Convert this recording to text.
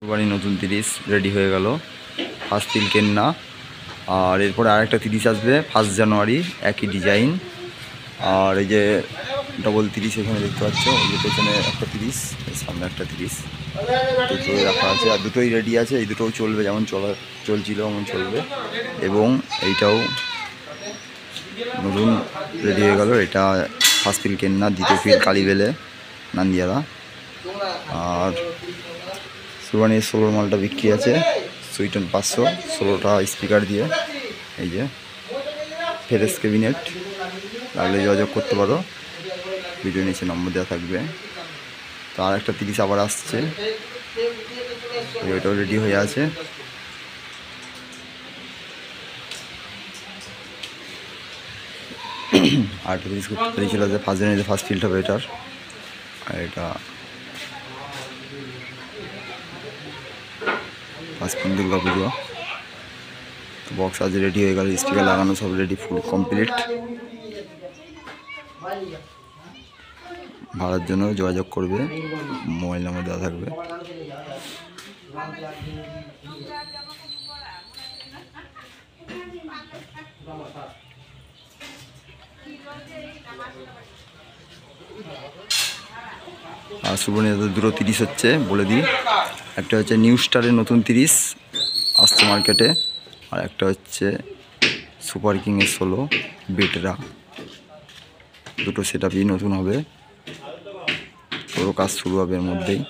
বাড়ি নতুন 30 রেডি হয়ে গেল, ফার্স্ট তিল কেন্না। আর এরপরে আরেকটা 30 আসবে 1 জানুয়ারি, একই ডিজাইন। আর এই যে ডবল 30 এখানে দেখতে পাচ্ছ, এই যে পেছনে একটা 30, সামনে একটা 30, দুটোই রাখা আছে। আর দুটোই রেডি আছে, এই দুটোও চলবে, যেমন চলছিল এমন চলবে। এবং এইটাও নতুন রেডি হয়ে গেল, এটা ফার্স্ট তিল কেন্না, দ্বিতীয় ফিল কালীবেলে নান্দিয়ালা। আর সুরবানির 16 মালটা বিক্রি আছে, সুইটন 500, 16টা স্পিকার দিয়ে। এই যে ফেরেস ক্যাবিনেট, লাগলে যোগাযোগ করতে পারো, ভিডিও নিচে নম্বর দেওয়া থাকবে। তো আর একটা 30 আবার আসছে, ওইটাও রেডি হয়ে আছে। আর একটা 30 করতে পেরেছিল যে 1 জানুয়ারিতে ফার্স্ট ফিল্ড হবে এটার। আর এটা ফার্স্ট দুর্গা পুজো। বক্স আজ রেডি হয়ে গেল, স্পিকার লাগানো সব রেডি, ফুল কমপ্লিট। ভাড়ার জন্য যোগাযোগ করবে, মোবাইল নাম্বার দেওয়া থাকবে। আর সুবর্ণিতে দুটো 30 হচ্ছে, বলে দিই। একটা হচ্ছে নিউ স্টারের নতুন 30 আসছে মার্কেটে, আর একটা হচ্ছে সুপার কিংয়ের 16 বেটরা। দুটো সেট আপই নতুন হবে, পুরো কাজ শুরু হবে এর মধ্যেই।